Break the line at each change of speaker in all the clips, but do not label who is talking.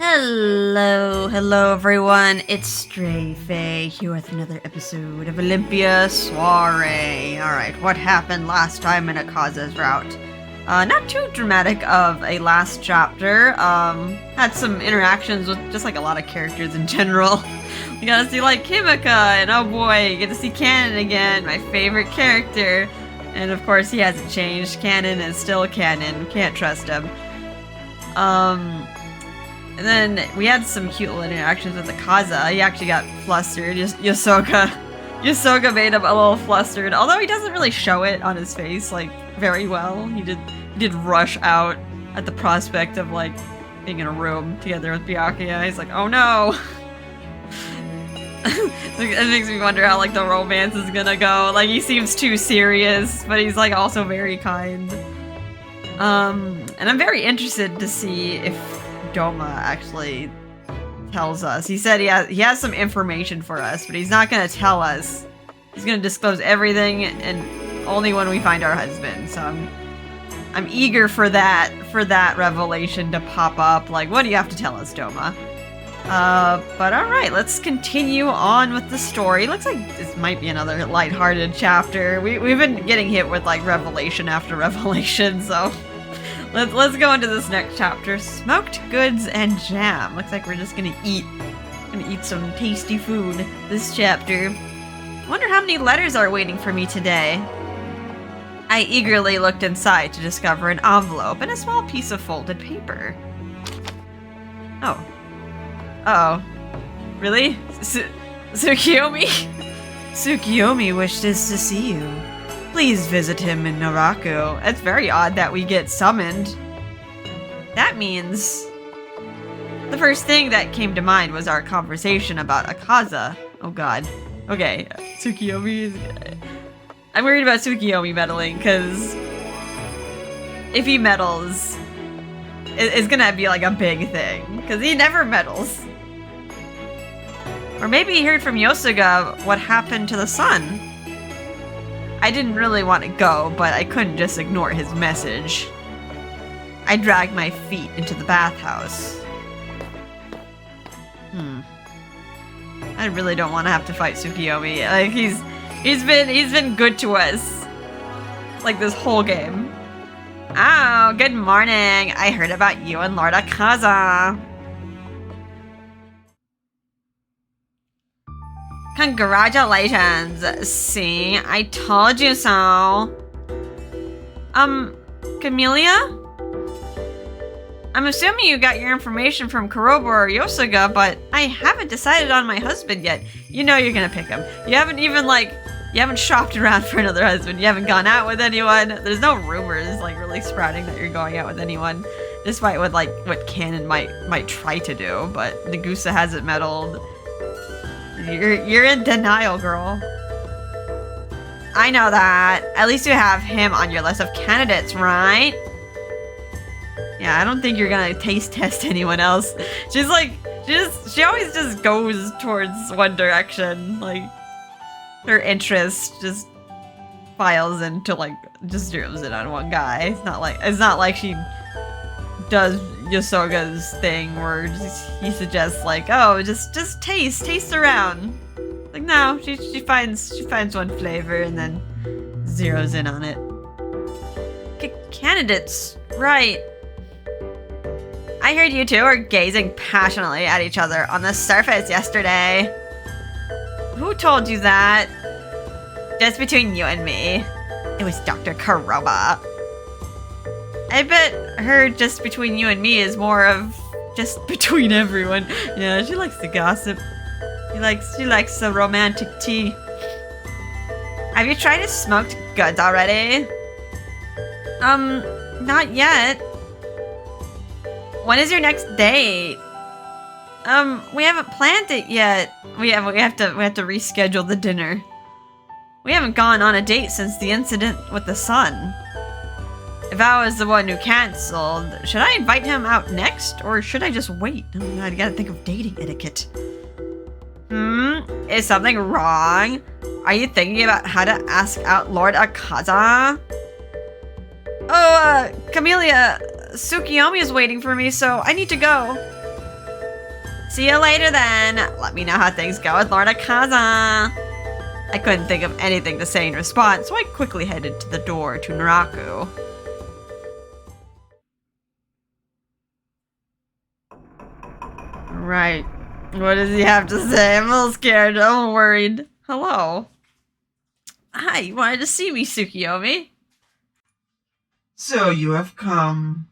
Hello everyone, it's Stray Faye here with another episode of Olympia Soiree. Alright, what happened last time in Akaza's route? Not too dramatic of a last chapter. Had some interactions with just like a lot of characters in general. We got to see like Himika, and oh boy, you get to see Canon again, my favorite character. And of course he hasn't changed. Canon is still Canon, can't trust him. And then we had some cute little interactions with Akaza. He actually got flustered. Yosoka made him a little flustered, although he doesn't really show it on his face like very well. He did rush out at the prospect of like being in a room together with Byakuya. He's like, oh no. It makes me wonder how like the romance is gonna go. Like he seems too serious, but he's like also very kind. And I'm very interested to see if Doma actually tells us. He said he has some information for us, but he's not gonna tell us. He's gonna disclose everything and only when we find our husband. So I'm eager for that revelation to pop up. Like, what do you have to tell us, Doma? But alright, let's continue on with the story. Looks like this might be another lighthearted chapter. We've been getting hit with like revelation after revelation, so let's go into this next chapter. Smoked goods and jam. Looks like we're just gonna eat some tasty food this chapter. Wonder how many letters are waiting for me today. I eagerly looked inside to discover an envelope and a small piece of folded paper. Oh. Uh-oh. Really? Tsukuyomi? Tsukuyomi wishes to see you. Please visit him in Naraku. It's very odd that we get summoned. That means... The first thing that came to mind was our conversation about Akaza. Oh god. Okay, Tsukuyomi is... I'm worried about Tsukuyomi meddling, because... if he meddles, it's gonna be like a big thing. Because he never meddles. Or maybe he heard from Yosuga what happened to the sun. I didn't really want to go, but I couldn't just ignore his message. I dragged my feet into the bathhouse. I really don't want to have to fight Tsukuyomi. Like he's been good to us. Like this whole game. Oh, good morning. I heard about you and Lord Akaza. Congratulations. See, I told you so. Camellia? I'm assuming you got your information from Kurobo or Yosuga, but I haven't decided on my husband yet. You know you're gonna pick him. You haven't even, like, you haven't shopped around for another husband. You haven't gone out with anyone. There's no rumors, like, really sprouting that you're going out with anyone. Despite what, like, what Canon might try to do, but Nagusa hasn't meddled. You're in denial, girl. I know that. At least you have him on your list of candidates, right? Yeah, I don't think you're gonna taste test anyone else. She's like, she always just goes towards one direction. Like, her interest just files into like, just zeroes in on one guy. It's not like she does Yosoga's thing where he suggests like, oh, just taste around. Like no, she finds one flavor and then zeroes in on it. Candidates, right? I heard you two were gazing passionately at each other on the surface yesterday. Who told you that? Just between you and me. It was Dr. Kuroba. I bet her just between you and me is more of just between everyone. Yeah, she likes to gossip. She likes the romantic tea. Have you tried his smoked goods already? Not yet. When is your next date? We haven't planned it yet. We have to reschedule the dinner. We haven't gone on a date since the incident with the sun. If I was the one who cancelled, should I invite him out next, or should I just wait? Oh, I gotta think of dating etiquette. Is something wrong? Are you thinking about how to ask out Lord Akaza? Oh, Camellia, Tsukuyomi is waiting for me, so I need to go. See you later then. Let me know how things go with Lord Akaza. I couldn't think of anything to say in response, so I quickly headed to the door to Naraku. Right. What does he have to say? I'm a little scared. I'm worried. Hello. Hi, you wanted to see me, Tsukuyomi?
So you have come.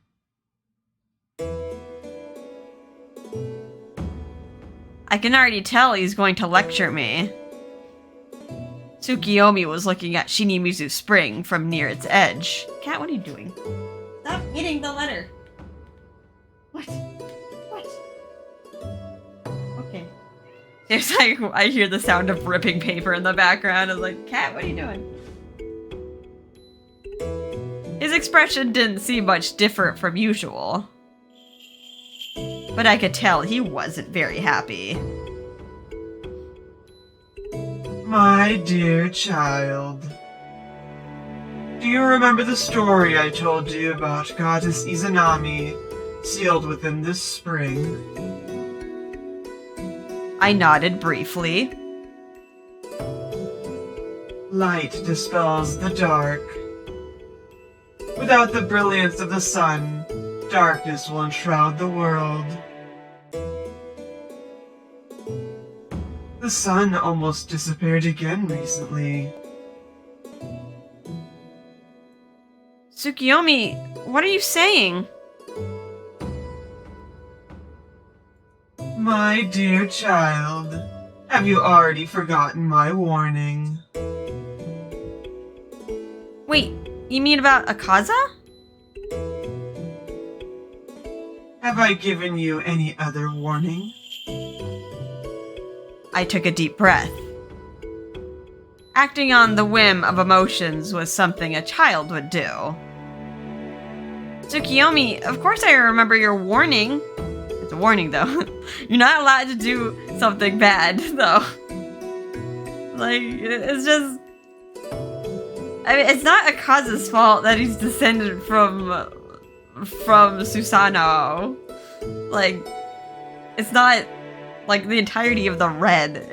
I can already tell he's going to lecture me. Tsukuyomi was looking at Shinimizu Spring from near its edge. Cat, what are you doing? Stop eating the letter. What? What? Okay. It's like, I hear the sound of ripping paper in the background. I was like, Cat, what are you doing? His expression didn't seem much different from usual. But I could tell he wasn't very happy.
My dear child. Do you remember the story I told you about Goddess Izanami, sealed within this spring?
I nodded briefly.
Light dispels the dark. Without the brilliance of the sun, darkness will enshroud the world. The sun almost disappeared again recently.
Tsukuyomi, what are you saying?
My dear child, have you already forgotten my warning?
Wait, you mean about Akaza?
Have I given you any other warning?
I took a deep breath. Acting on the whim of emotions was something a child would do. Tsukuyomi, of course I remember your warning. It's a warning, though. You're not allowed to do something bad, though. Like, it's just... I mean, it's not Akaza's fault that he's descended from Susanoo. Like, it's not... Like, the entirety of the red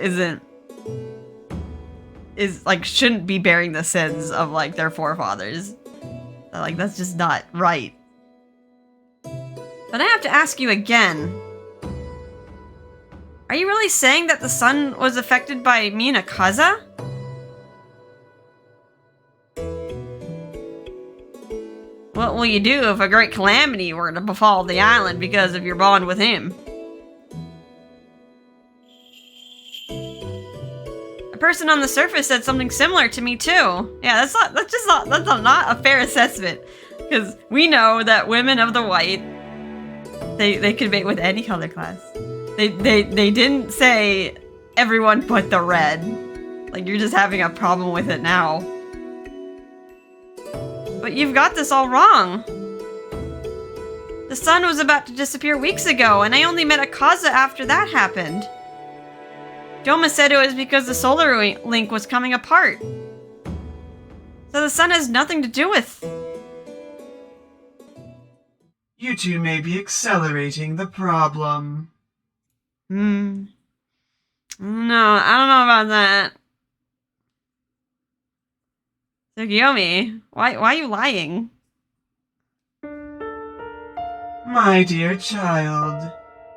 shouldn't be bearing the sins of, like, their forefathers. Like, that's just not right. But I have to ask you again. Are you really saying that the sun was affected by me and Akaza? What will you do if a great calamity were to befall the island because of your bond with him? A person on the surface said something similar to me too. Yeah, that's not a fair assessment. Because we know that women of the white, they could mate with any color class. They didn't say everyone but the red. Like, you're just having a problem with it now. But you've got this all wrong. The sun was about to disappear weeks ago, and I only met Akaza after that happened. Doma said it was because the solar link was coming apart. So the sun has nothing to do with...
You two may be accelerating the problem.
No, I don't know about that. Tsukuyomi, why are you lying?
My dear child,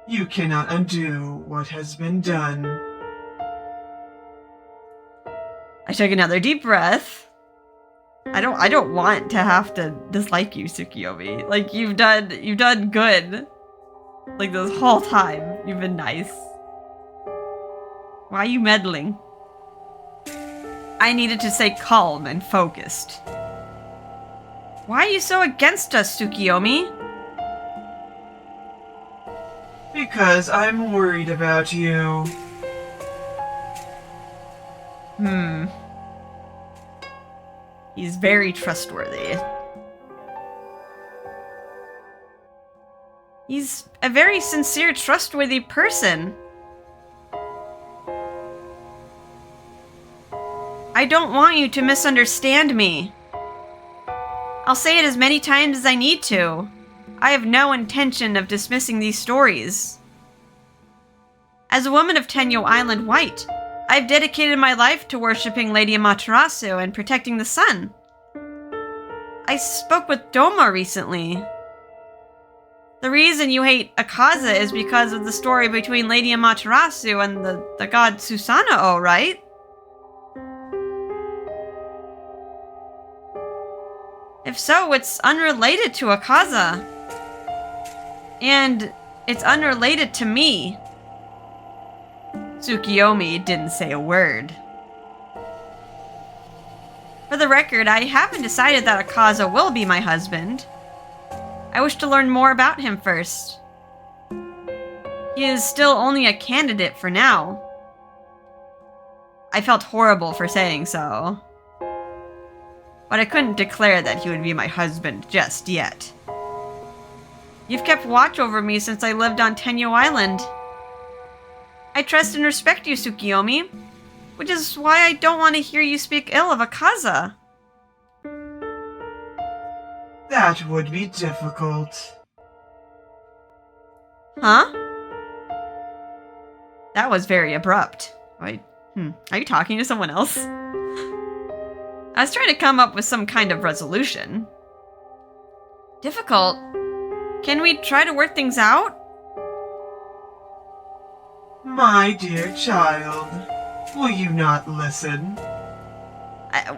you cannot undo what has been done.
I took another deep breath. I don't want to have to dislike you, Tsukuyomi. Like, you've done good. Like, this whole time, you've been nice. Why are you meddling? I needed to stay calm and focused. Why are you so against us, Tsukuyomi?
Because I'm worried about you.
He's very trustworthy. He's a very sincere, trustworthy person. I don't want you to misunderstand me. I'll say it as many times as I need to. I have no intention of dismissing these stories. As a woman of Tenyo Island White, I've dedicated my life to worshipping Lady Amaterasu and protecting the sun. I spoke with Doma recently. The reason you hate Akaza is because of the story between Lady Amaterasu and the god Susanoo, right? If so, it's unrelated to Akaza. And it's unrelated to me. Tsukuyomi didn't say a word. For the record, I haven't decided that Akaza will be my husband. I wish to learn more about him first. He is still only a candidate for now. I felt horrible for saying so. But I couldn't declare that he would be my husband just yet. You've kept watch over me since I lived on Tenyo Island. I trust and respect you, Tsukuyomi, which is why I don't want to hear you speak ill of Akaza.
That would be difficult.
Huh? That was very abrupt. Are you talking to someone else? I was trying to come up with some kind of resolution. Difficult? Can we try to work things out?
My dear child, will you not listen?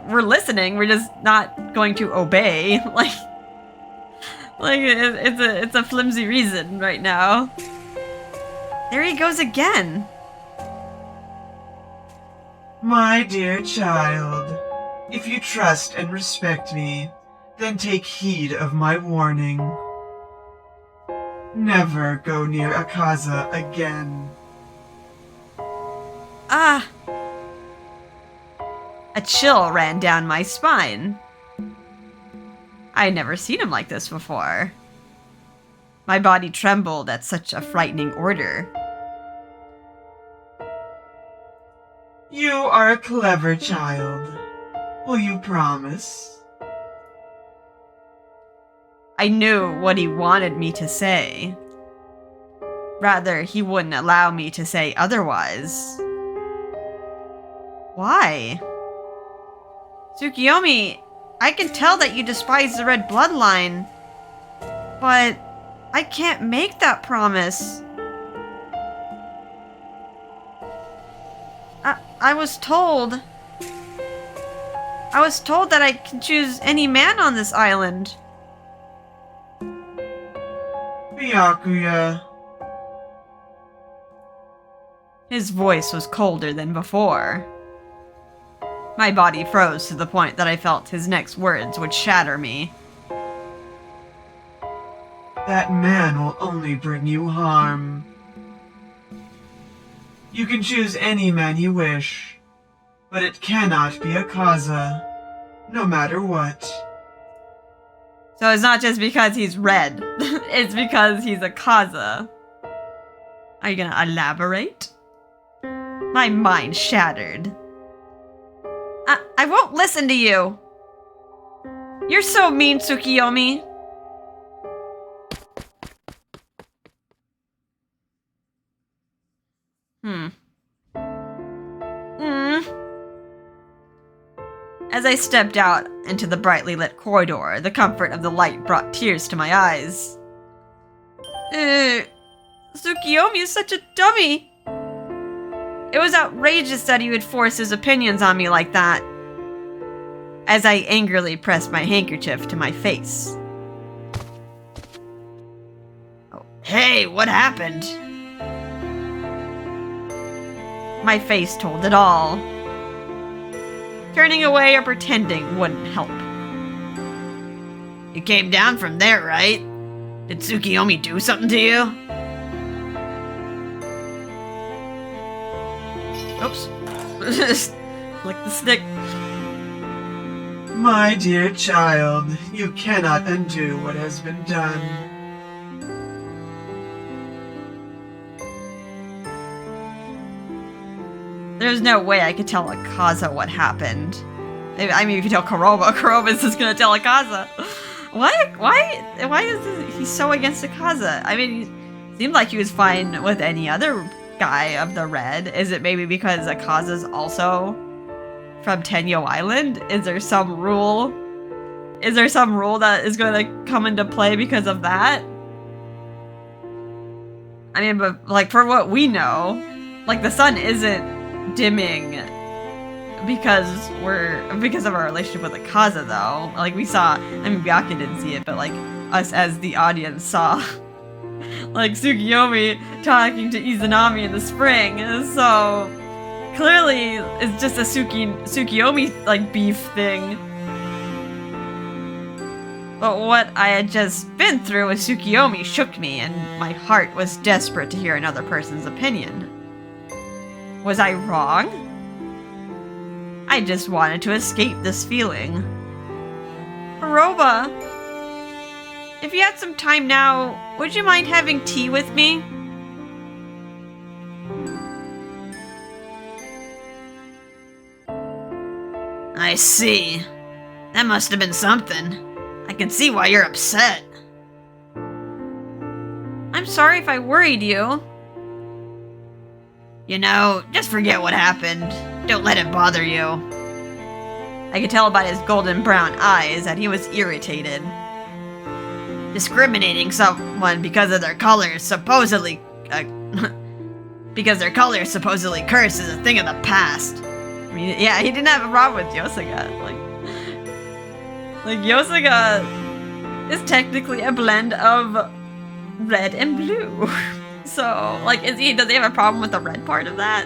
We're listening, we're just not going to obey. It's a flimsy reason right now. There he goes again.
My dear child, if you trust and respect me, then take heed of my warning. Never go near Akaza again.
A chill ran down my spine. I had never seen him like this before. My body trembled at such a frightening order.
You are a clever child. Will you promise?
I knew what he wanted me to say. Rather, he wouldn't allow me to say otherwise. Why? Tsukuyomi, I can tell that you despise the red bloodline, but I can't make that promise. I was told that I can choose any man on this island.
Byakuya.
His voice was colder than before. My body froze to the point that I felt his next words would shatter me.
That man will only bring you harm. You can choose any man you wish, but it cannot be Akaza, no matter what.
So it's not just because he's red, it's because he's Akaza. Are you gonna elaborate? My mind shattered. I won't listen to you. You're so mean, Tsukuyomi. As I stepped out into the brightly lit corridor, the comfort of the light brought tears to my eyes. Tsukuyomi is such a dummy. It was outrageous that he would force his opinions on me like that. As I angrily pressed my handkerchief to my face. Oh, hey, what happened? My face told it all. Turning away or pretending wouldn't help. You came down from there, right? Did Tsukuyomi do something to you? Oops. Flick the stick.
My dear child, you cannot undo what has been done.
There's no way I could tell Akaza what happened. I mean, if you tell Kuroba's just gonna tell Akaza. Why is he so against Akaza? I mean, he seemed like he was fine with any other guy of the red? Is it maybe because Akaza's also from Tenyo Island? Is there some rule? Is there some rule that is going to come into play because of that? I mean, but like for what we know, like the sun isn't dimming because of our relationship with Akaza though. Like we saw, I mean Byakuya didn't see it, but like us as the audience saw like Tsukuyomi talking to Izanami in the spring. So clearly it's just a Tsukuyomi like beef thing. But what I had just been through with Tsukuyomi shook me, and my heart was desperate to hear another person's opinion. Was I wrong? I just wanted to escape this feeling. Hiroba, if you had some time now, would you mind having tea with me? I see. That must have been something. I can see why you're upset. I'm sorry if I worried you. You know, just forget what happened. Don't let it bother you. I could tell by his golden brown eyes that he was irritated. Discriminating someone because of their color supposedly supposedly cursed is a thing of the past. I mean, yeah, he didn't have a problem with Yosuga. Like Yosuga is technically a blend of red and blue. So, like, does he have a problem with the red part of that?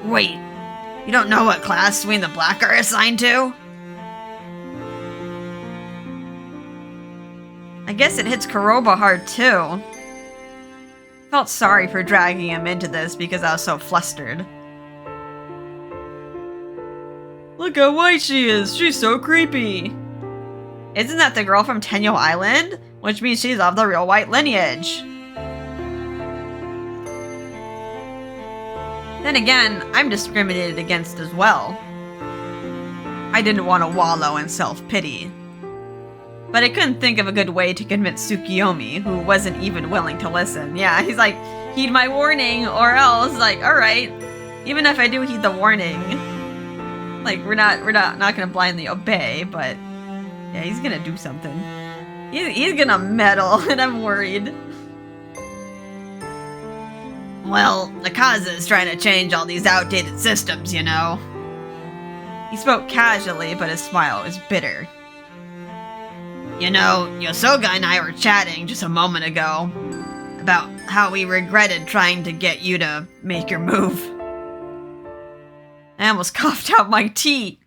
Wait, you don't know what class we and the Black are assigned to? I guess it hits Kuroba hard too. Felt sorry for dragging him into this because I was so flustered. Look how white she is! She's so creepy! Isn't that the girl from Tenyo Island? Which means she's of the real white lineage. Then again, I'm discriminated against as well. I didn't want to wallow in self-pity. But I couldn't think of a good way to convince Tsukuyomi, who wasn't even willing to listen. Yeah, he's like, heed my warning, or else, like, alright. Even if I do heed the warning, like, we're not gonna blindly obey, but yeah, he's gonna do something. He's gonna meddle, and I'm worried. Well, Akaza is trying to change all these outdated systems, you know. He spoke casually, but his smile was bitter. You know, Yosoga and I were chatting just a moment ago about how we regretted trying to get you to make your move. I almost coughed out my tea.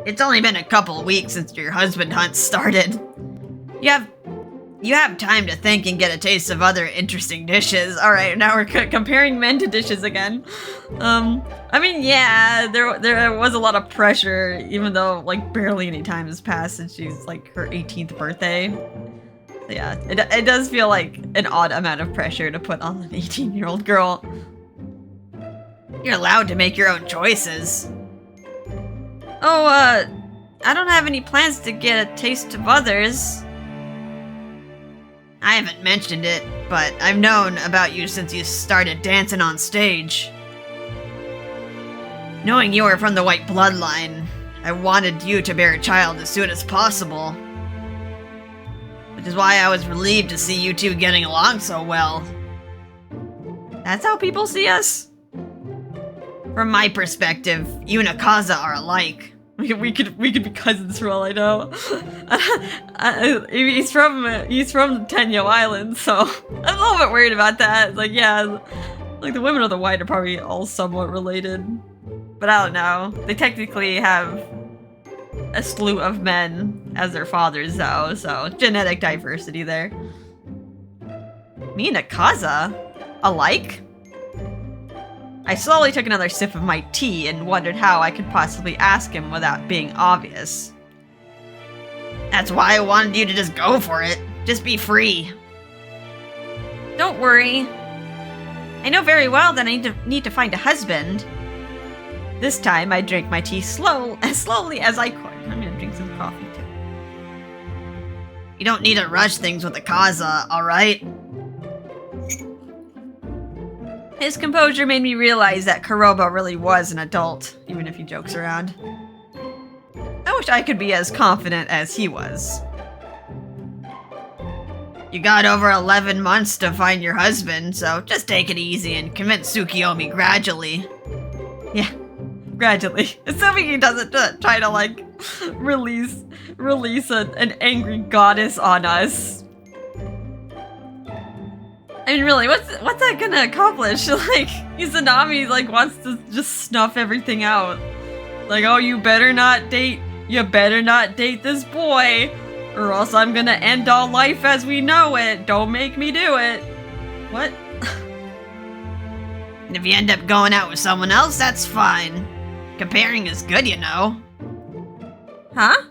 It's only been a couple of weeks since your husband hunt started. You have time to think and get a taste of other interesting dishes. Alright, now we're comparing men to dishes again. I mean, yeah, there was a lot of pressure, even though, like, barely any time has passed since she's, like, her 18th birthday. Yeah, it does feel like an odd amount of pressure to put on an 18-year-old girl. You're allowed to make your own choices. Oh, I don't have any plans to get a taste of others. I haven't mentioned it, but I've known about you since you started dancing on stage. Knowing you were from the white bloodline, I wanted you to bear a child as soon as possible. Which is why I was relieved to see you two getting along so well. That's how people see us? From my perspective, you and Akaza are alike. We could be cousins for all I know. He's from Tenyo Island, so I'm a little bit worried about that. Like, yeah, like the women of the white are probably all somewhat related, but I don't know. They technically have a slew of men as their fathers, though, so genetic diversity there. Me and Akaza? Alike? I slowly took another sip of my tea and wondered how I could possibly ask him without being obvious. That's why I wanted you to just go for it. Just be free. Don't worry. I know very well that I need to find a husband. This time I drank my tea as slowly as I could. I'm gonna getting some coffee too.
You don't need to rush things with Akaza, alright?
His composure made me realize that Kuroba really was an adult, even if he jokes around. I wish I could be as confident as he was.
You got over 11 months to find your husband, so just take it easy and convince Tsukuyomi gradually.
Yeah, gradually. Assuming he doesn't try to, like, release an angry goddess on us. I mean, really, what's that gonna accomplish? Like, Izanami, like, wants to just snuff everything out. Like, oh, you better not date this boy, or else I'm gonna end all life as we know it. Don't make me do it. What?
And if you end up going out with someone else, that's fine. Comparing is good, you know.
Huh?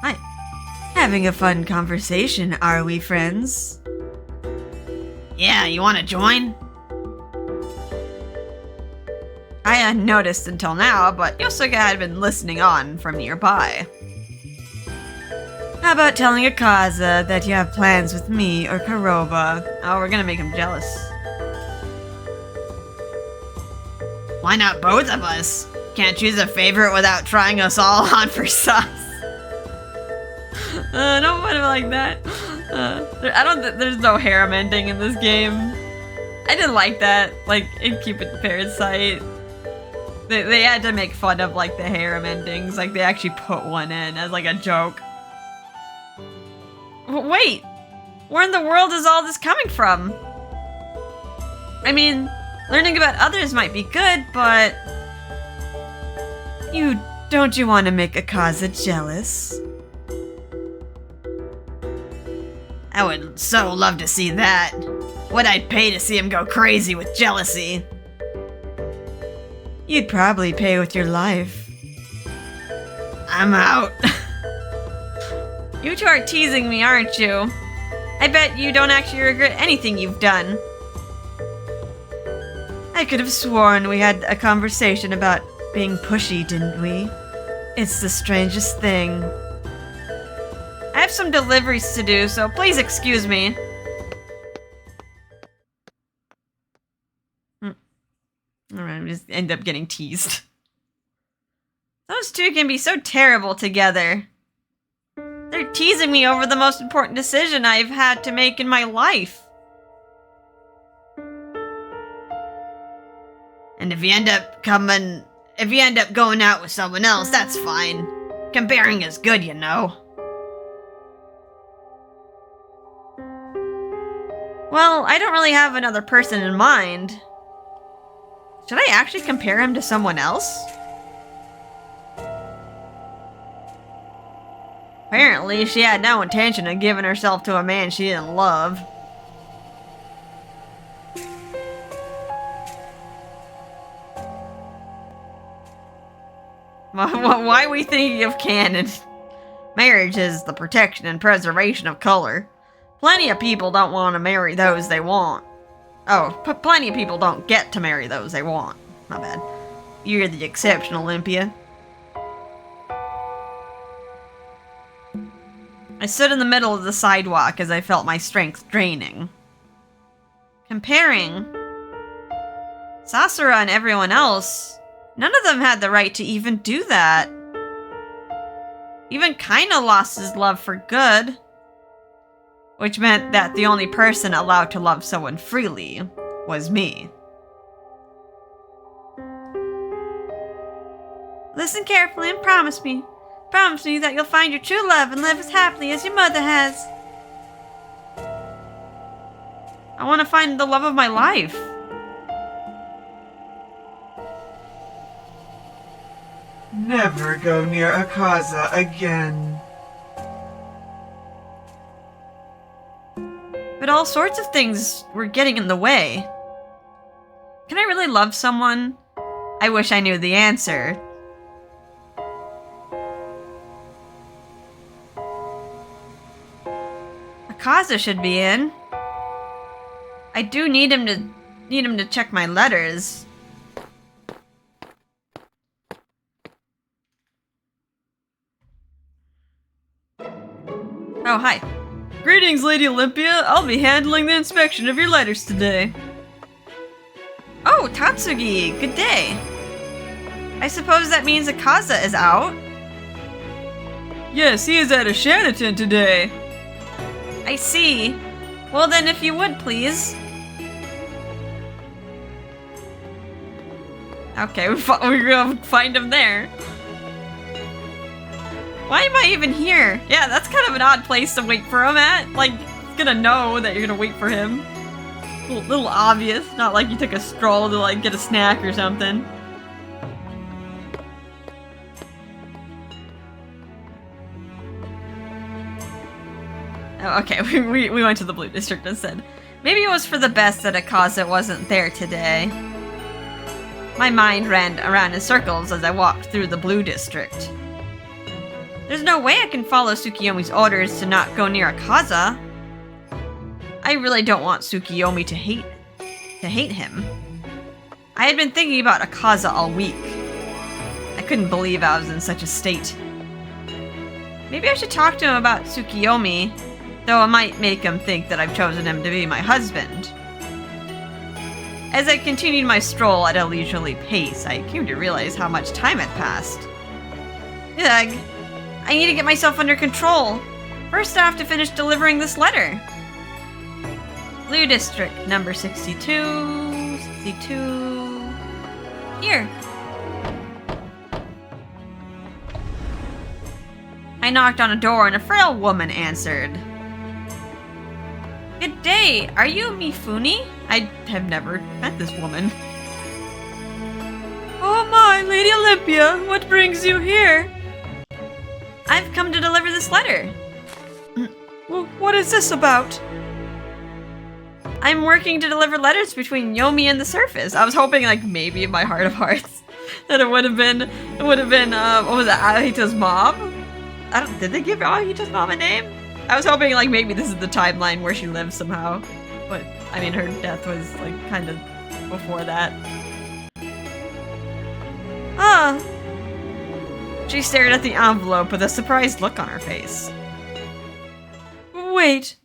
Hi. Having a fun conversation, are we, friends?
Yeah, you wanna join?
I hadn't noticed until now, but Yosuke had been listening on from nearby. How about telling Akaza that you have plans with me or Kuroba? Oh, we're gonna make him jealous.
Why not both of us? Can't choose a favorite without trying us all on for sus.
Don't put it like that. There's no harem ending in this game. I didn't like that, like, in Cupid Parasite. They had to make fun of, like, the harem endings. Like, they actually put one in as, like, a joke. Wait! Where in the world is all this coming from? I mean, learning about others might be good, but... Don't you want to make Akaza jealous?
I would so love to see that. What I'd pay to see him go crazy with jealousy.
You'd probably pay with your life.
I'm out.
You two are teasing me, aren't you? I bet you don't actually regret anything you've done. I could have sworn we had a conversation about being pushy, didn't we? It's the strangest thing. I have some deliveries to do, so please excuse me. Alright, we just end up getting teased. Those two can be so terrible together. They're teasing me over the most important decision I've had to make in my life.
And if you end up going out with someone else, that's fine. Comparing is good, you know.
Well, I don't really have another person in mind. Should I actually compare him to someone else? Apparently, she had no intention of giving herself to a man she didn't love. Why are we thinking of canon? Marriage is the protection and preservation of color. Plenty of people don't want to marry those they want. Oh, plenty of people don't get to marry those they want. My bad. You're the exception, Olympia. I stood in the middle of the sidewalk as I felt my strength draining. Comparing Sasura and everyone else, none of them had the right to even do that. Even Kaino lost his love for good. Which meant that the only person allowed to love someone freely was me. Listen carefully and promise me. Promise me that you'll find your true love and live as happily as your mother has. I want to find the love of my life.
Never go near Akaza again.
But all sorts of things were getting in the way. Can I really love someone? I wish I knew the answer. Akaza should be in. I do need him to check my letters. Oh, hi. Greetings, Lady Olympia. I'll be handling the inspection of your letters today. Oh, Tatsugi, good day. I suppose that means Akaza is out? Yes, he is at a Shanaton today. I see. Well then, if you would, please. Okay, we're gonna find him there. Why am I even here? Yeah, that's kind of an odd place to wait for him at. Like, he's gonna know that you're gonna wait for him. A little obvious, not like you took a stroll to like get a snack or something. Oh, okay, we went to the Blue District instead. Maybe it was for the best that Akaza wasn't there today. My mind ran around in circles as I walked through the Blue District. There's no way I can follow Tsukuyomi's orders to not go near Akaza. I really don't want Tsukuyomi to hate him. I had been thinking about Akaza all week. I couldn't believe I was in such a state. Maybe I should talk to him about Tsukuyomi, though it might make him think that I've chosen him to be my husband. As I continued my stroll at a leisurely pace, I came to realize how much time had passed. Ugh, I need to get myself under control. First, I have to finish delivering this letter. Blue District, number 62, 62... Here. I knocked on a door and a frail woman answered. Good day, are you Mifune? I have never met this woman. Oh my, Lady Olympia, what brings you here? I've come to deliver this letter. Well, what is this about? I'm working to deliver letters between Yomi and the surface. I was hoping, like, maybe in my heart of hearts, that it would have been, what was it, Ahita's mom? Did they give Ahita's mom a name? I was hoping, like, maybe this is the timeline where she lives somehow. But, I mean, her death was, like, kind of before that. Ah! She stared at the envelope with a surprised look on her face. Wait,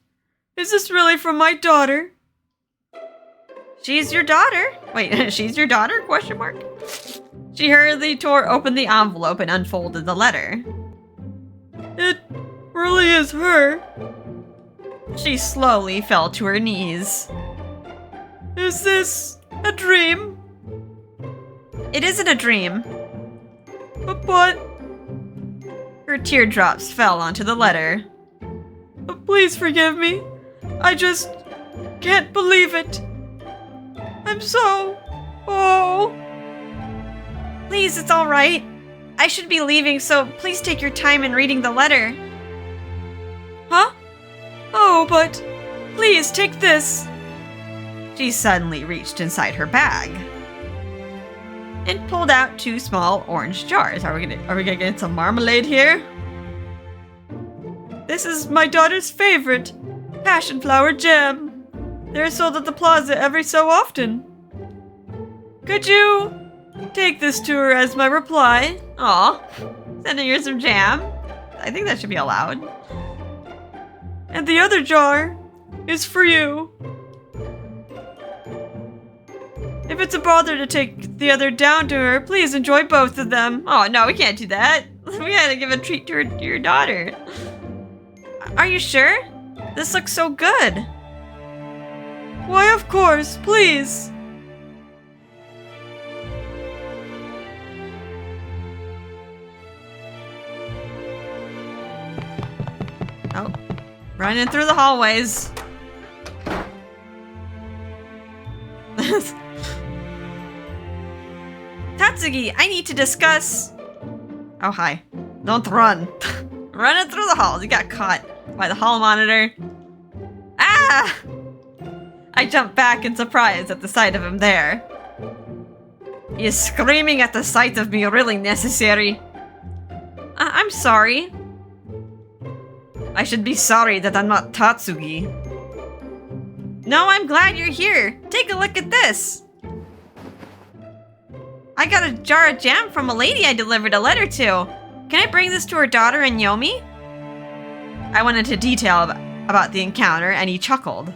is this really from my daughter? She's your daughter? Wait, she's your daughter? Question mark. She hurriedly tore open the envelope and unfolded the letter. It really is her. She slowly fell to her knees. Is this a dream? It isn't a dream. But... Her teardrops fell onto the letter. Please forgive me. I just can't believe it. I'm so... Oh. Please, it's all right. I should be leaving, so please take your time in reading the letter. Huh? Oh, but please take this. She suddenly reached inside her bag and pulled out 2 small orange jars. Are we gonna get some marmalade here? This is my daughter's favorite, passion flower jam. They're sold at the plaza every so often. Could you take this to her as my reply? Aw, sending her some jam. I think that should be allowed. And the other jar is for you. If it's a bother to take the other down to her, please enjoy both of them. Oh no, we can't do that. We gotta give a treat to your daughter. Are you sure? This looks so good. Why, of course, please. Oh, running through the hallways. Tatsugi, I need to discuss... Oh, hi. Don't run. Running through the halls. You got caught by the hall monitor. Ah! I jumped back in surprise at the sight of him there. Is screaming at the sight of me really necessary? I'm sorry. I should be sorry that I'm not Tatsugi. No, I'm glad you're here. Take a look at this. I got a jar of jam from a lady I delivered a letter to. Can I bring this to her daughter and Yomi? I went into detail about the encounter, and he chuckled.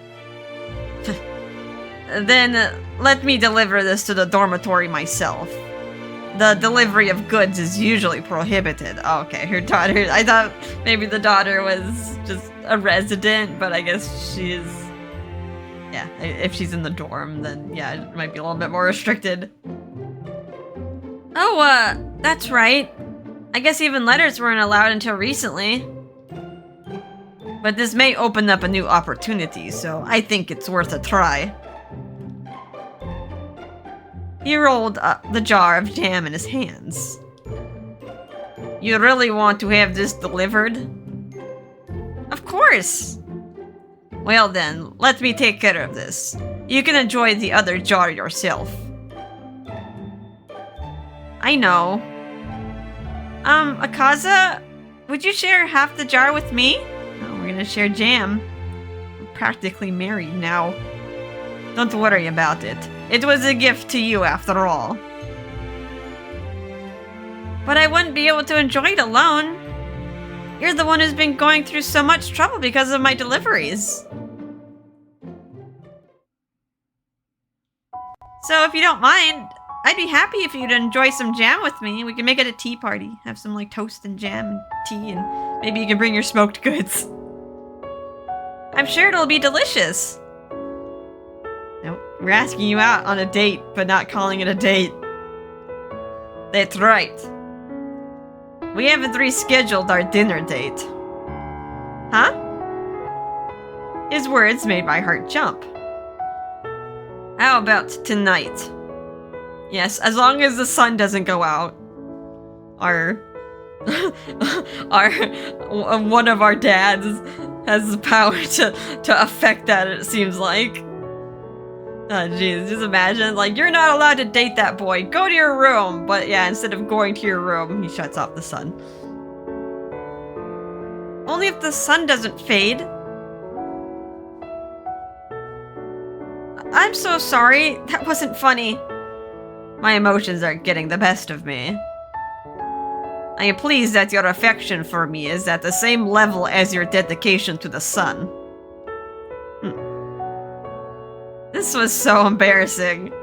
Then let me deliver this to the dormitory myself. The delivery of goods is usually prohibited. Oh, okay, her daughter. I thought maybe the daughter was just a resident, but I guess she is. Yeah, if she's in the dorm, then yeah, it might be a little bit more restricted. Oh, that's right. I guess even letters weren't allowed until recently. But this may open up a new opportunity, so I think it's worth a try. He rolled the jar of jam in his hands. You really want to have this delivered? Of course! Well then, let me take care of this. You can enjoy the other jar yourself. I know. Akaza, would you share half the jar with me? Oh, we're gonna share jam. We're practically married now. Don't worry about it. It was a gift to you after all. But I wouldn't be able to enjoy it alone. You're the one who's been going through so much trouble because of my deliveries. So if you don't mind, I'd be happy if you'd enjoy some jam with me. We can make it a tea party. Have some like toast and jam and tea, and maybe you can bring your smoked goods. I'm sure it'll be delicious. Nope, we're asking you out on a date, but not calling it a date. That's right. We haven't rescheduled our dinner date. Huh? His words made my heart jump. How about tonight? Yes, as long as the sun doesn't go out. Our one of our dads has the power to affect that, it seems like. Oh jeez, just imagine, like, you're not allowed to date that boy. Go to your room. But yeah, instead of going to your room, he shuts off the sun. Only if the sun doesn't fade. I'm so sorry. That wasn't funny. My emotions are getting the best of me. I am pleased that your affection for me is at the same level as your dedication to the sun. This was so embarrassing.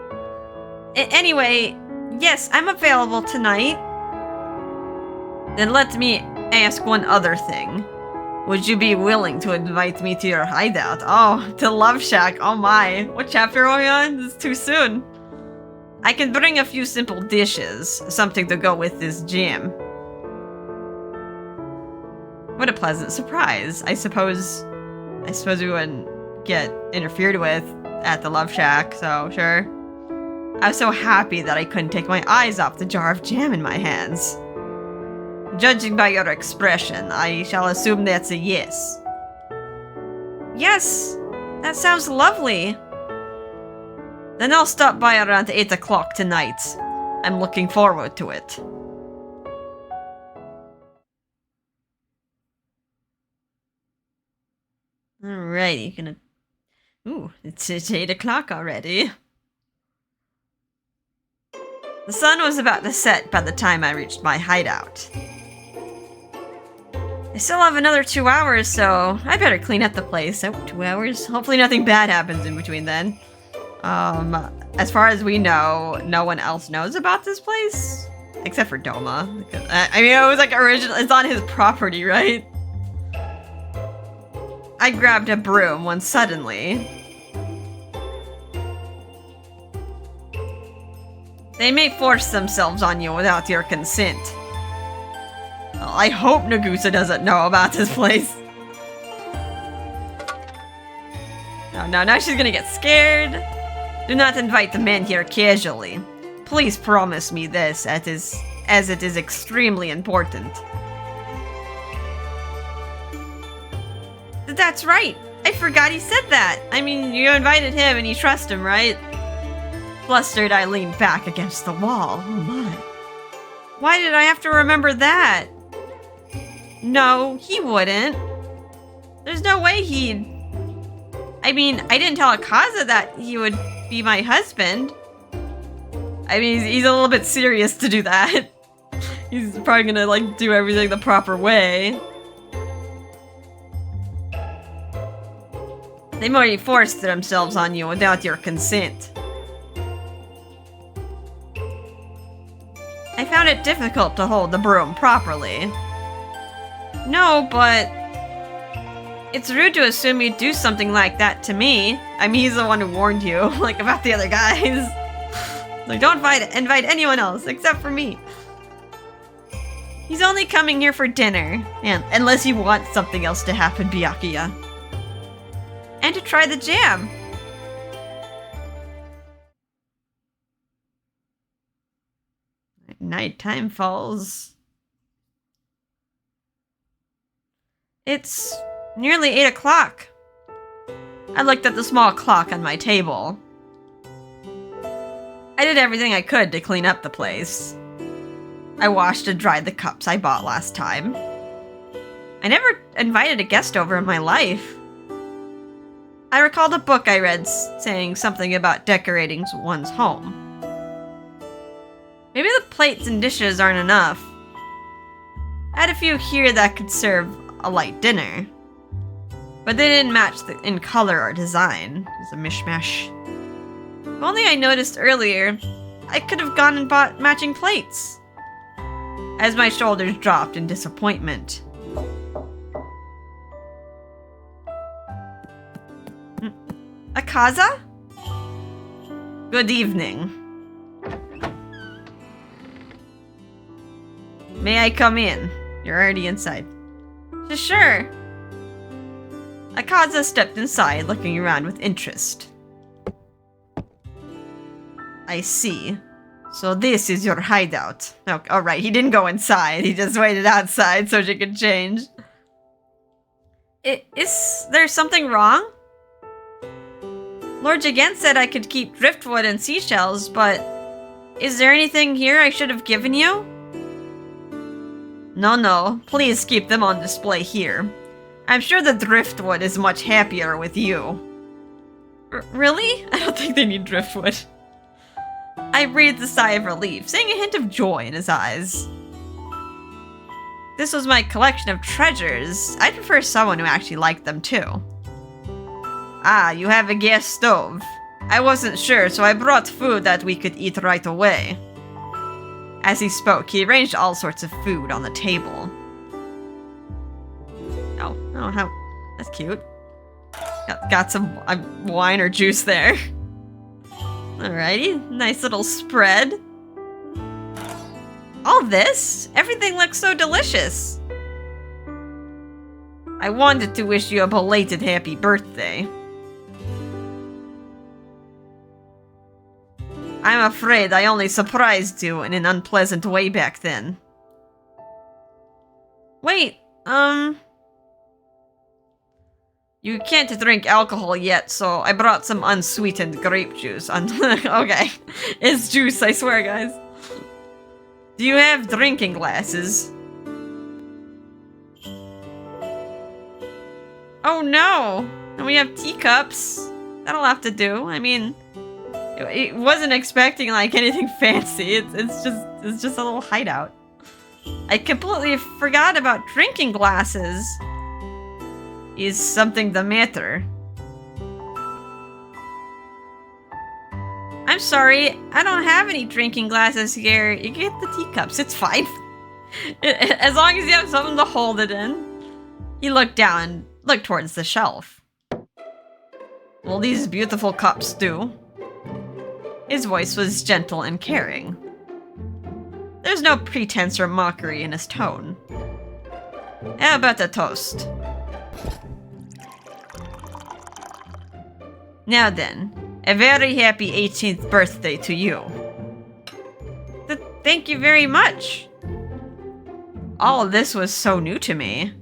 Anyway, yes, I'm available tonight. Then let me ask one other thing. Would you be willing to invite me to your hideout? Oh, to Love Shack. Oh my. What chapter are we on? This is too soon. I can bring a few simple dishes, something to go with this jam. What a pleasant surprise. I suppose we wouldn't get interfered with at the Love Shack, so sure. I was so happy that I couldn't take my eyes off the jar of jam in my hands. Judging by your expression, I shall assume that's a yes. Yes, that sounds lovely. Then I'll stop by around 8 o'clock tonight. I'm looking forward to it. Alrighty, gonna... Ooh, it's 8 o'clock already. The sun was about to set by the time I reached my hideout. I still have another 2 hours, so I better clean up the place. Oh, 2 hours? Hopefully nothing bad happens in between then. As far as we know, no one else knows about this place. Except for Doma. I mean, it was like original, it's on his property, right? I grabbed a broom when suddenly... They may force themselves on you without your consent. Well, I hope Nagusa doesn't know about this place. No, now she's gonna get scared. Do not invite the men here casually. Please promise me this, as it is extremely important. That's right. I forgot he said that. I mean, you invited him and you trust him, right? Flustered, I leaned back against the wall. Oh my. Why did I have to remember that? No, he wouldn't. There's no way he'd... I mean, I didn't tell Akaza that he would be my husband. I mean, he's a little bit serious to do that. He's probably gonna, like, do everything the proper way. They might forced themselves on you without your consent. I found it difficult to hold the broom properly. No, but... It's rude to assume you'd do something like that to me. I mean, he's the one who warned you, like, about the other guys. Like, don't invite anyone else, except for me. He's only coming here for dinner, and unless you want something else to happen, Byakuya. And to try the jam. Nighttime falls. It's nearly 8 o'clock. I looked at the small clock on my table. I did everything I could to clean up the place. I washed and dried the cups I bought last time. I never invited a guest over in my life. I recalled a book I read saying something about decorating one's home. Maybe the plates and dishes aren't enough. I had a few here that could serve a light dinner. But they didn't match in color or design. It's a mishmash. If only I noticed earlier, I could have gone and bought matching plates. As my shoulders dropped in disappointment. Akaza? Good evening. May I come in? You're already inside. Sure. Akaza stepped inside, looking around with interest. I see. So this is your hideout. Oh, alright, he didn't go inside. He just waited outside so she could change. Is there something wrong? Lord Jigen said I could keep driftwood and seashells, but... Is there anything here I should have given you? No, please keep them on display here. I'm sure the driftwood is much happier with you. Really? I don't think they need driftwood. I breathed a sigh of relief, seeing a hint of joy in his eyes. This was my collection of treasures. I'd prefer someone who actually liked them too. Ah, you have a gas stove. I wasn't sure, so I brought food that we could eat right away. As he spoke, he arranged all sorts of food on the table. Oh, how... That's cute. Got some wine or juice there. Alrighty, nice little spread. All this? Everything looks so delicious. I wanted to wish you a belated happy birthday. I'm afraid I only surprised you in an unpleasant way back then. Wait, you can't drink alcohol yet, so I brought some unsweetened grape juice. Okay, it's juice, I swear, guys. Do you have drinking glasses? Oh no! And we have teacups. That'll have to do. I mean, it wasn't expecting like anything fancy. It's just a little hideout. I completely forgot about drinking glasses. Is something the matter? I'm sorry, I don't have any drinking glasses here. You get the teacups, it's fine. As long as you have something to hold it in. He looked down, looked towards the shelf. Well, these beautiful cups do. His voice was gentle and caring. There's no pretense or mockery in his tone. How about a toast? Now then, a very happy 18th birthday to you. Thank you very much. All of this was so new to me.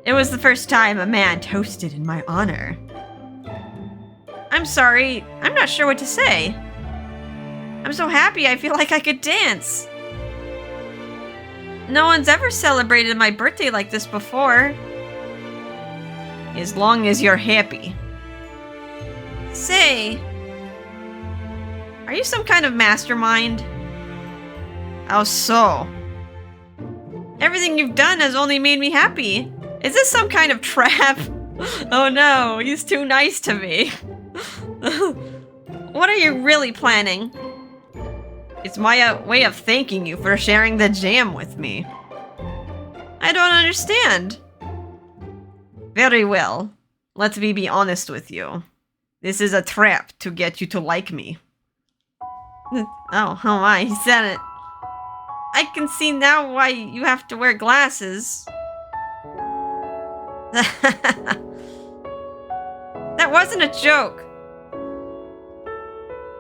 It was the first time a man toasted in my honor. I'm sorry, I'm not sure what to say. I'm so happy I feel like I could dance. No one's ever celebrated my birthday like this before. As long as you're happy. Say, are you some kind of mastermind? How so? Everything you've done has only made me happy. Is this some kind of trap? Oh no, he's too nice to me. What are you really planning? It's my way of thanking you for sharing the jam with me. I don't understand. Very well. Let me be honest with you. This is a trap to get you to like me. Oh my, he said it. I can see now why you have to wear glasses. That wasn't a joke.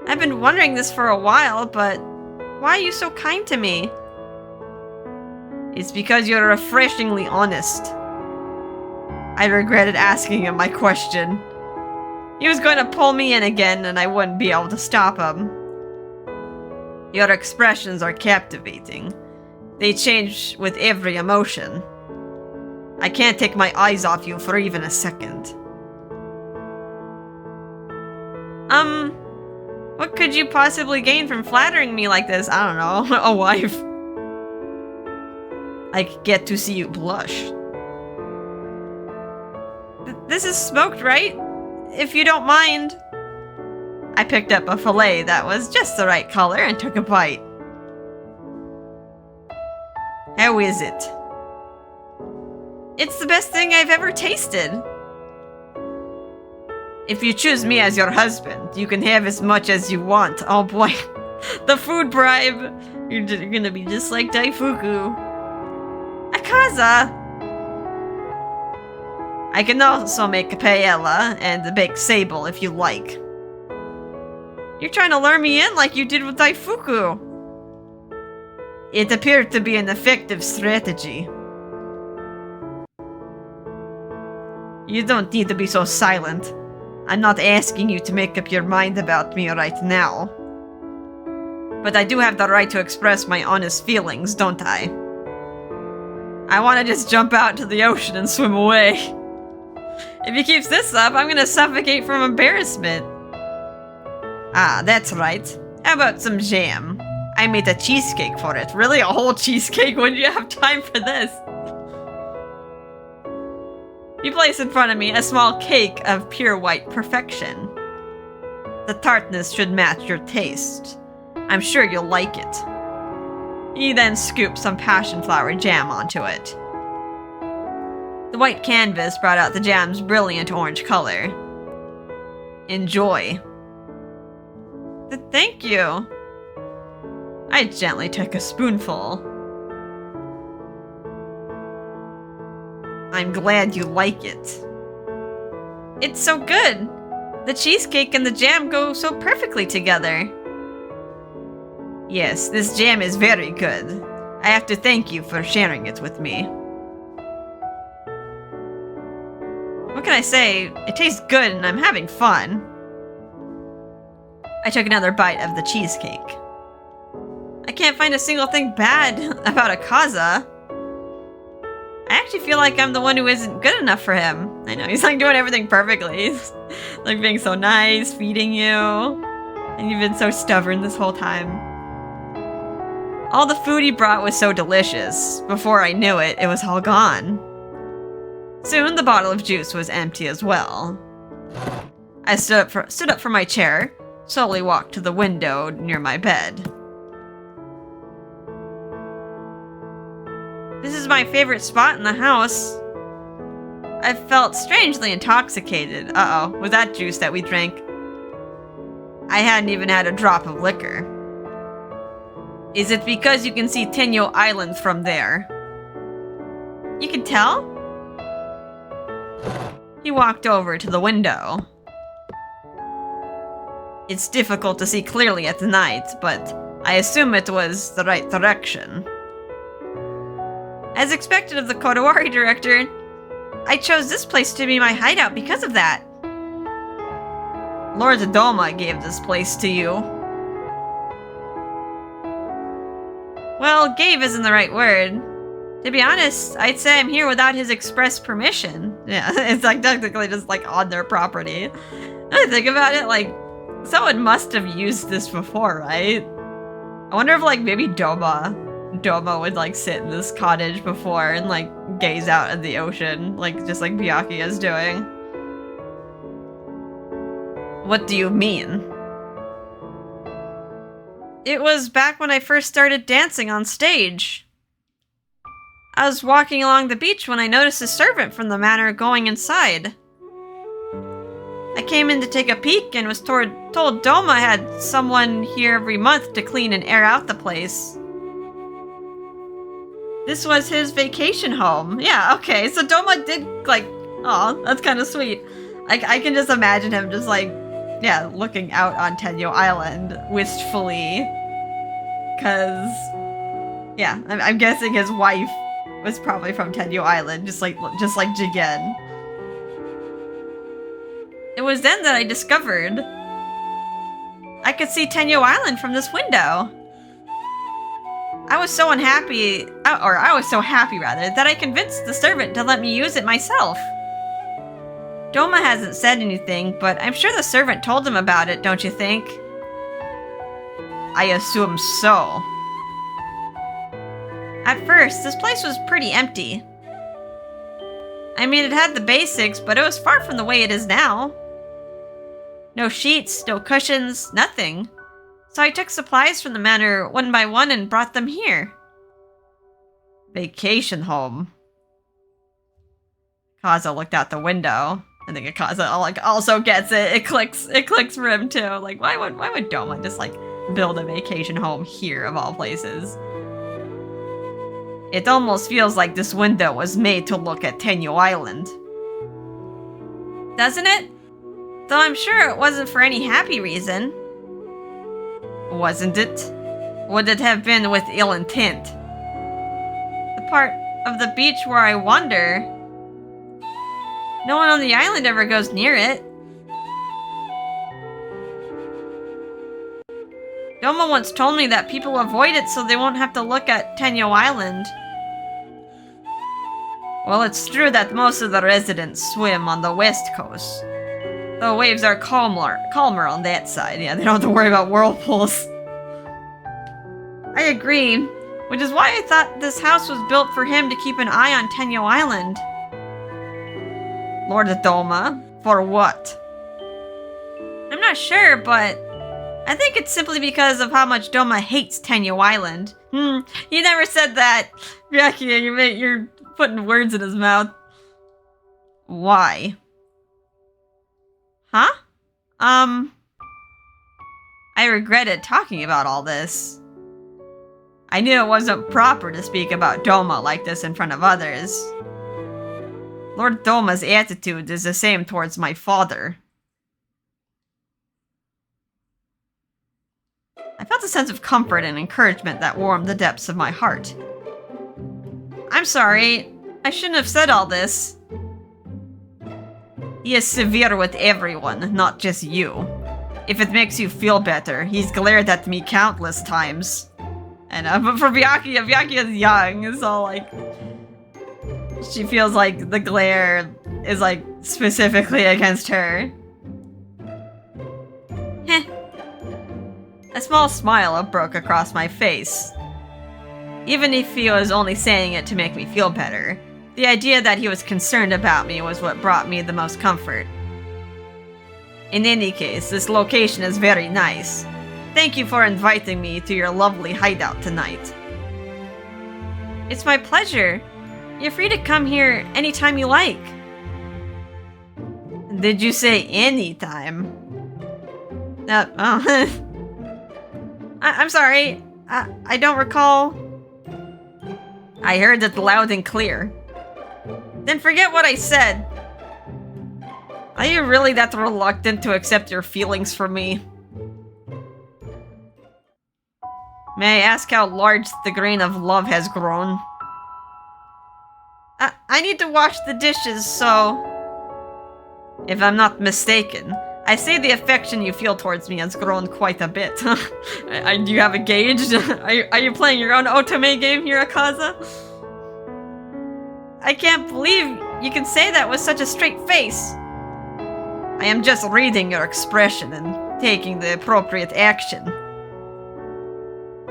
I've been wondering this for a while, but why are you so kind to me? It's because you're refreshingly honest. I regretted asking him my question. He was going to pull me in again and I wouldn't be able to stop him. Your expressions are captivating. They change with every emotion. I can't take my eyes off you for even a second. What could you possibly gain from flattering me like this? I don't know, a wife. I get to see you blush. This is smoked, right? If you don't mind. I picked up a fillet that was just the right color and took a bite. How is it? It's the best thing I've ever tasted. If you choose me as your husband, you can have as much as you want. Oh boy. The food bribe. You're gonna be just like Daifuku. Akaza! I can also make a paella and a baked sable if you like. You're trying to lure me in like you did with Daifuku. It appeared to be an effective strategy. You don't need to be so silent. I'm not asking you to make up your mind about me right now. But I do have the right to express my honest feelings, don't I? I want to just jump out to the ocean and swim away. If he keeps this up, I'm gonna suffocate from embarrassment. Ah, that's right. How about some jam? I made a cheesecake for it. Really? A whole cheesecake? When do you have time for this? You place in front of me a small cake of pure white perfection. The tartness should match your taste. I'm sure you'll like it. He then scooped some passion flower jam onto it. The white canvas brought out the jam's brilliant orange color. Enjoy. Thank you. I gently took a spoonful. I'm glad you like it. It's so good. The cheesecake and the jam go so perfectly together. Yes, this jam is very good. I have to thank you for sharing it with me. What can I say? It tastes good and I'm having fun. I took another bite of the cheesecake. I can't find a single thing bad about Akaza. I actually feel like I'm the one who isn't good enough for him. I know, he's like doing everything perfectly. He's like being so nice, feeding you. And you've been so stubborn this whole time. All the food he brought was so delicious. Before I knew it, it was all gone. Soon the bottle of juice was empty as well. I stood up from my chair, slowly walked to the window near my bed. This is my favorite spot in the house. I felt strangely intoxicated. Uh-oh, was that juice that we drank? I hadn't even had a drop of liquor. Is it because you can see Tenyo Island from there? You can tell? He walked over to the window. It's difficult to see clearly at night, but I assume it was the right direction. As expected of the Kodawari director, I chose this place to be my hideout because of that. Lord Doma gave this place to you. Well, gave isn't the right word. To be honest, I'd say I'm here without his express permission. Yeah, it's like technically just like on their property. When I think about it, like, someone must have used this before, right? I wonder if like maybe Doma Doma would like sit in this cottage before and like gaze out at the ocean, like just like Byakuya is doing. What do you mean? It was back when I first started dancing on stage. I was walking along the beach when I noticed a servant from the manor going inside. I came in to take a peek and was told Doma had someone here every month to clean and air out the place. This was his vacation home. Yeah, okay, so Doma did, like, aw, that's kind of sweet. I can just imagine him just, like, yeah, looking out on Tenyo Island wistfully. Cause, yeah, I'm guessing his wife was probably from Tenyo Island, just like Jigen. It was then that I discovered I could see Tenyo Island from this window. I was so happy that I convinced the servant to let me use it myself. Doma hasn't said anything, but I'm sure the servant told him about it, don't you think? I assume so. At first, this place was pretty empty. I mean, it had the basics, but it was far from the way it is now. No sheets, no cushions, nothing. So I took supplies from the manor one by one and brought them here. Vacation home. Akaza looked out the window. I think Akaza also gets it. It clicks for him too. Like, why would Doma just like build a vacation home here of all places? It almost feels like this window was made to look at Tenyo Island. Doesn't it? Though I'm sure it wasn't for any happy reason. Wasn't it? Would it have been with ill intent? The part of the beach where I wander, no one on the island ever goes near it. Doma once told me that people avoid it so they won't have to look at Tenyo Island. Well, it's true that most of the residents swim on the west coast. The waves are calmer on that side. Yeah, they don't have to worry about whirlpools. I agree, which is why I thought this house was built for him to keep an eye on Tenyo Island. Lord Doma, for what? I'm not sure, but I think it's simply because of how much Doma hates Tenyo Island. He never said that. Byakuya, you're putting words in his mouth. Why? Huh? I regretted talking about all this. I knew it wasn't proper to speak about Doma like this in front of others. Lord Doma's attitude is the same towards my father. I felt a sense of comfort and encouragement that warmed the depths of my heart. I'm sorry, I shouldn't have said all this. He is severe with everyone, not just you. If it makes you feel better, he's glared at me countless times. And but for Byakuya's young, so like, she feels like the glare is like specifically against her. Heh. A small smile broke across my face. Even if he was only saying it to make me feel better, the idea that he was concerned about me was what brought me the most comfort. In any case, this location is very nice. Thank you for inviting me to your lovely hideout tonight. It's my pleasure. You're free to come here anytime you like. Did you say anytime? I'm sorry. I don't recall. I heard it loud and clear. Then forget what I said. Are you really that reluctant to accept your feelings from me? May I ask how large the grain of love has grown? I need to wash the dishes, so... If I'm not mistaken, I say the affection you feel towards me has grown quite a bit. Do you have a gauge? Are you playing your own otome game here, Akaza? I can't believe you can say that with such a straight face. I am just reading your expression and taking the appropriate action.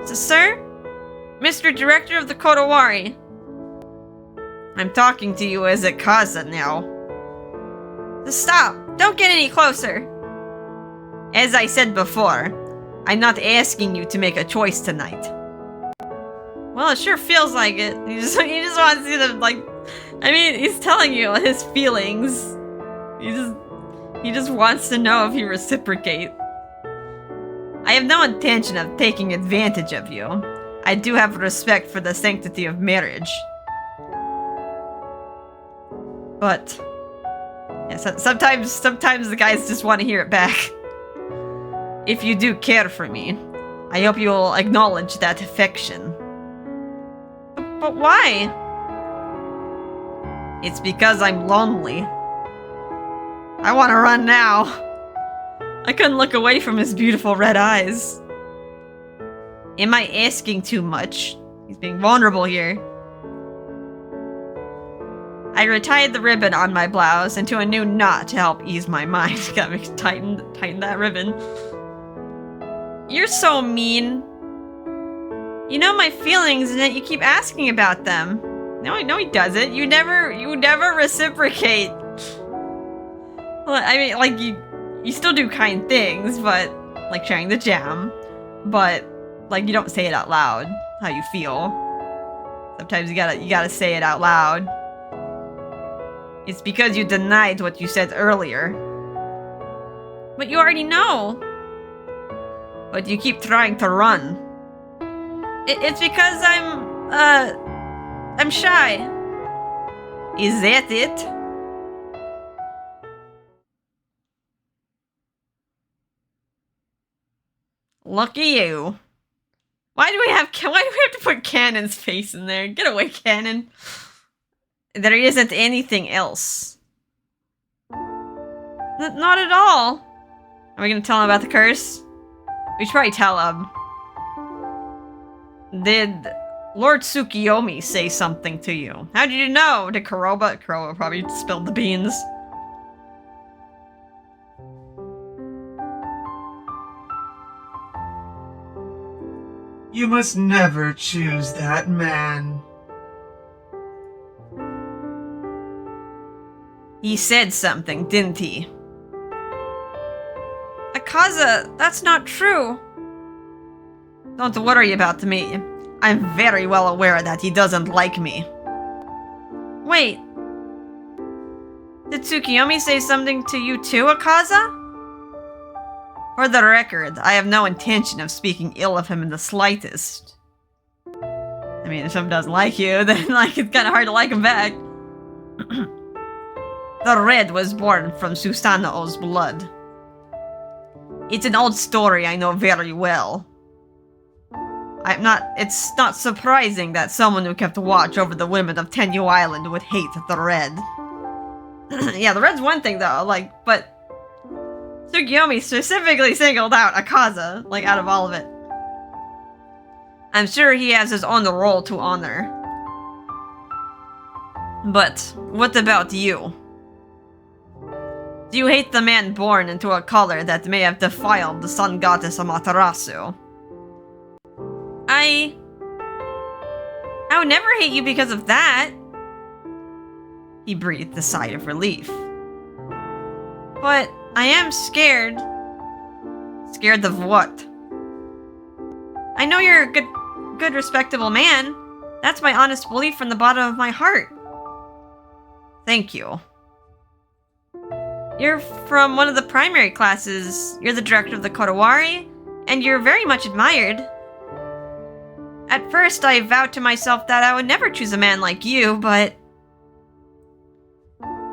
So, sir, Mr. Director of the Kodawari. I'm talking to you as Akaza now. Just stop! Don't get any closer! As I said before, I'm not asking you to make a choice tonight. Well, it sure feels like it. He just wants you to, like... I mean, he's telling you his feelings. He just wants to know if you reciprocate. I have no intention of taking advantage of you. I do have respect for the sanctity of marriage. But... yeah, sometimes the guys just want to hear it back. If you do care for me, I hope you'll acknowledge that affection. But why? It's because I'm lonely. I want to run now. I couldn't look away from his beautiful red eyes. Am I asking too much? He's being vulnerable here. I retied the ribbon on my blouse into a new knot to help ease my mind. Got me tighten that ribbon. You're so mean. You know my feelings and yet you keep asking about them. No, he doesn't. You never reciprocate. Well, I mean, like, you still do kind things, but, like, sharing the jam. But, like, you don't say it out loud, how you feel. Sometimes you gotta say it out loud. It's because you denied what you said earlier. But you already know. But you keep trying to run. It's because I'm shy. Is that it? Lucky you. Why do we have to put Cannon's face in there? Get away, Cannon. There isn't anything else. Not at all. Are we gonna tell him about the curse? We should probably tell him. Did Lord Tsukuyomi say something to you? How did you know? Did Kuroba probably spilled the beans.
You must never choose that man.
He said something, didn't he? Akaza, that's not true. Don't worry about me. I'm very well aware that he doesn't like me. Wait. Did Tsukuyomi say something to you too, Akaza? For the record, I have no intention of speaking ill of him in the slightest. I mean, if someone doesn't like you, then like it's kind of hard to like him back. The red was born from Susanoo's blood. It's an old story I know very well. It's not surprising that someone who kept watch over the women of Tenyu Island would hate the red. Yeah, the red's one thing though, like, but Tsukuyomi specifically singled out Akaza, like, out of all of it. I'm sure he has his own role to honor. But, what about you? Do you hate the man born into a color that may have defiled the sun goddess Amaterasu? I would never hate you because of that. He breathed a sigh of relief. But I am scared. Scared of what? I know you're a good, respectable man. That's my honest belief from the bottom of my heart. Thank you. You're from one of the primary classes. You're the director of the Kodawari, and you're very much admired. At first, I vowed to myself that I would never choose a man like you, but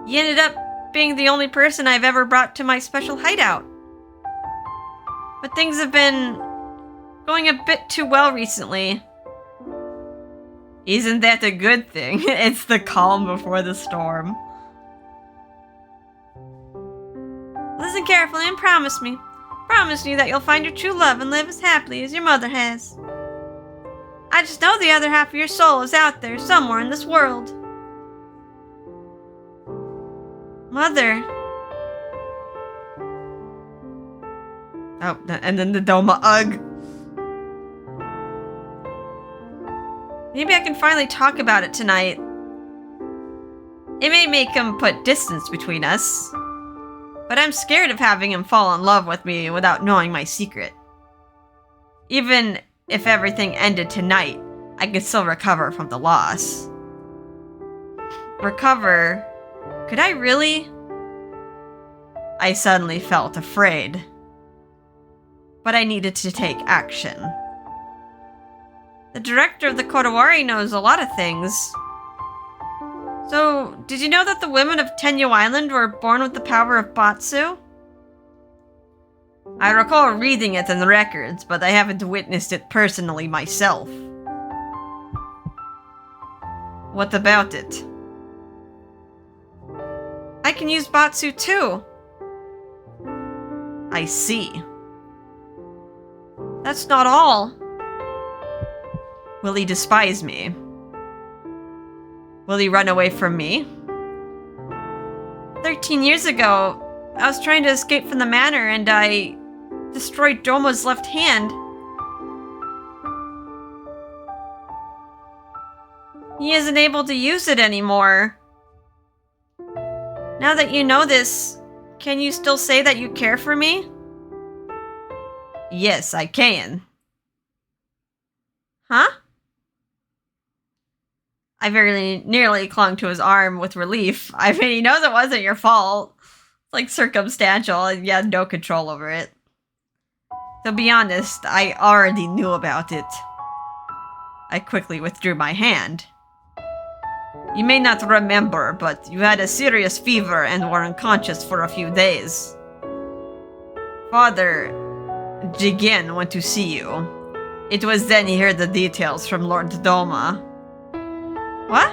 you ended up being the only person I've ever brought to my special hideout. But things have been going a bit too well recently. Isn't that a good thing? It's the calm before the storm. Listen carefully and promise me. Promise me that you'll find your true love and live as happily as your mother has. I just know the other half of your soul is out there somewhere in this world. Mother. Oh, and then the Doma, ugh. Maybe I can finally talk about it tonight. It may make him put distance between us, but I'm scared of having him fall in love with me without knowing my secret. Even if everything ended tonight, I could still recover from the loss. Recover? Could I really? I suddenly felt afraid. But I needed to take action. The director of the Kodawari knows a lot of things. So, did you know that the women of Tenyo Island were born with the power of Batsu? I recall reading it in the records, but I haven't witnessed it personally myself. What about it? I can use Batsu too. I see. That's not all. Will he despise me? Will he run away from me? 13 years ago, I was trying to escape from the manor and I destroyed Doma's left hand. He isn't able to use it anymore. Now that you know this, can you still say that you care for me? Yes, I can. Huh? I very nearly clung to his arm with relief. I mean, he knows it wasn't your fault. It's like circumstantial, and you had no control over it. To be honest, I already knew about it. I quickly withdrew my hand. You may not remember, but you had a serious fever and were unconscious for a few days. Father Jigen went to see you. It was then he heard the details from Lord Doma. What?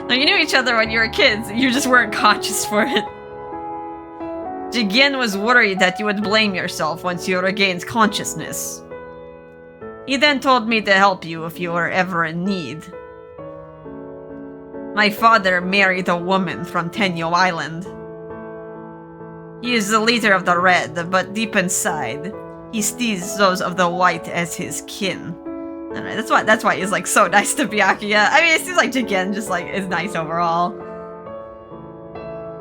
No, you knew each other when you were kids. You just weren't conscious for it. Jigen was worried that you would blame yourself once you regained consciousness. He then told me to help you if you were ever in need. My father married a woman from Tenyo Island. He is the leader of the Red, but deep inside, he sees those of the White as his kin. Alright, that's why he's like so nice to Byakuya. I mean, it seems like Jigen just like is nice overall.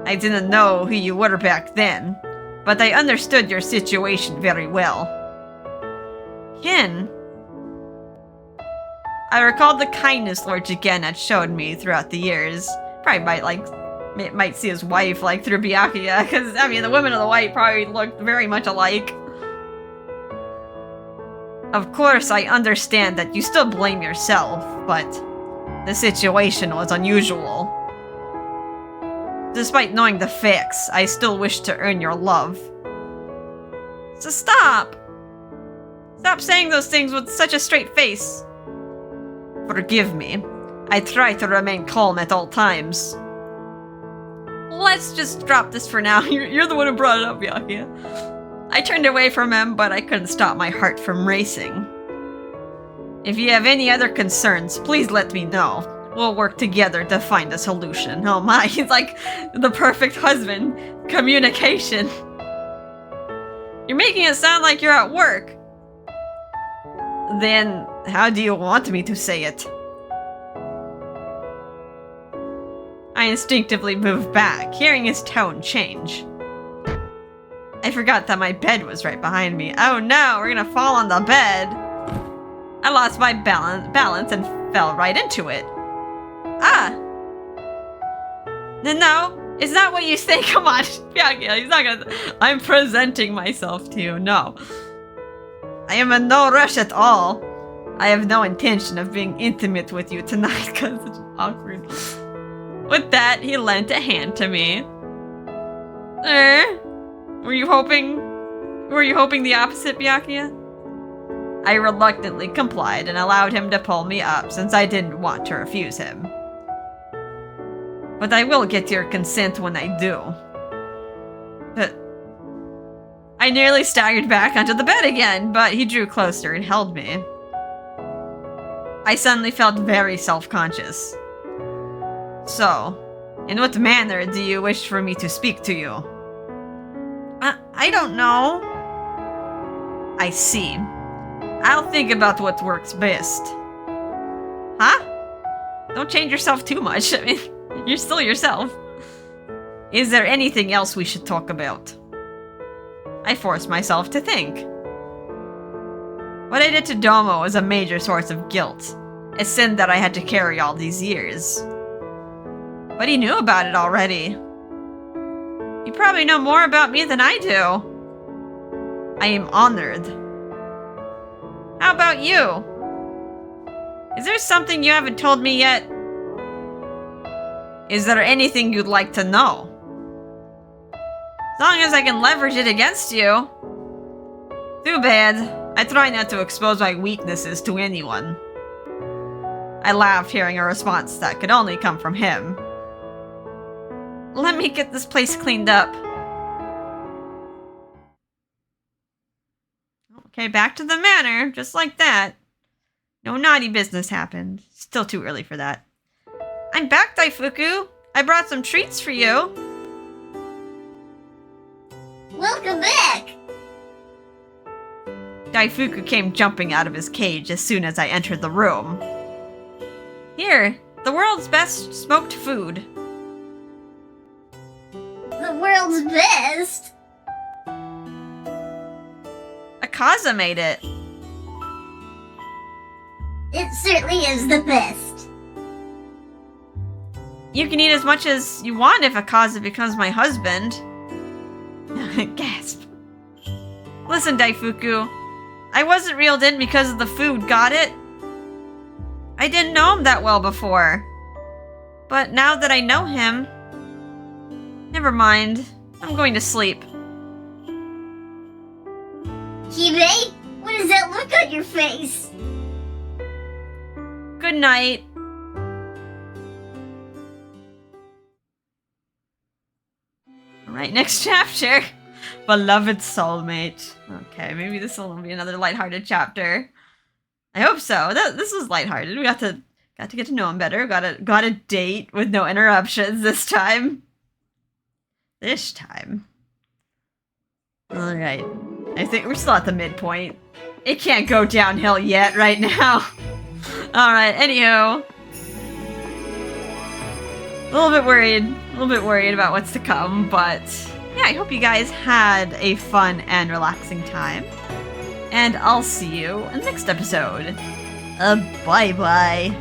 I didn't know who you were back then, but I understood your situation very well. Kin? I recalled the kindness Lord Jigen had shown me throughout the years. Probably might see his wife like through Byakuya, because I mean the women of the White probably looked very much alike. Of course, I understand that you still blame yourself, but the situation was unusual. Despite knowing the facts, I still wish to earn your love. So stop! Stop saying those things with such a straight face. Forgive me. I try to remain calm at all times. Let's just drop this for now. You're the one who brought it up, Byakuya. I turned away from him, but I couldn't stop my heart from racing. If you have any other concerns, please let me know. We'll work together to find a solution. Oh my, he's like the perfect husband. Communication. You're making it sound like you're at work. Then, how do you want me to say it? I instinctively moved back, hearing his tone change. I forgot that my bed was right behind me. Oh no, we're gonna fall on the bed. I lost my balance and fell right into it. Ah! No, it's not what you say. Come on. Yeah, he's not gonna... I'm presenting myself to you. No. I am in no rush at all. I have no intention of being intimate with you tonight because it's awkward. With that, he lent a hand to me. Were you hoping the opposite, Byakuya? I reluctantly complied and allowed him to pull me up since I didn't want to refuse him. But I will get your consent when I do. I nearly staggered back onto the bed again, but he drew closer and held me. I suddenly felt very self-conscious. So, in what manner do you wish for me to speak to you? I don't know. I see. I'll think about what works best. Huh? Don't change yourself too much. I mean, you're still yourself. Is there anything else we should talk about? I forced myself to think. What I did to Domo was a major source of guilt. A sin that I had to carry all these years. But he knew about it already. You probably know more about me than I do. I am honored. How about you? Is there something you haven't told me yet? Is there anything you'd like to know? As long as I can leverage it against you. Too bad. I try not to expose my weaknesses to anyone. I laughed, hearing a response that could only come from him. Let me get this place cleaned up. Okay, back to the manor, just like that. No naughty business happened. Still too early for that. I'm back, Daifuku. I brought some treats for you.
Welcome back!
Daifuku came jumping out of his cage as soon as I entered the room. Here, the world's best smoked food.
The world's best?
Akaza made it.
It certainly is the best.
You can eat as much as you want if Akaza becomes my husband. Gasp. Listen, Daifuku. I wasn't reeled in because of the food, got it? I didn't know him that well before. But now that I know him... Never mind. I'm going to sleep.
Hibe, what does that look on your face?
Good night. Alright, next chapter. Beloved soulmate. Okay, maybe this will be another lighthearted chapter. I hope so. This was lighthearted. We got to get to know him better. Got a date with no interruptions this time. This time. Alright. I think we're still at the midpoint. It can't go downhill yet right now. Alright, anywho. A little bit worried about what's to come, but yeah, I hope you guys had a fun and relaxing time. And I'll see you in the next episode. Bye-bye.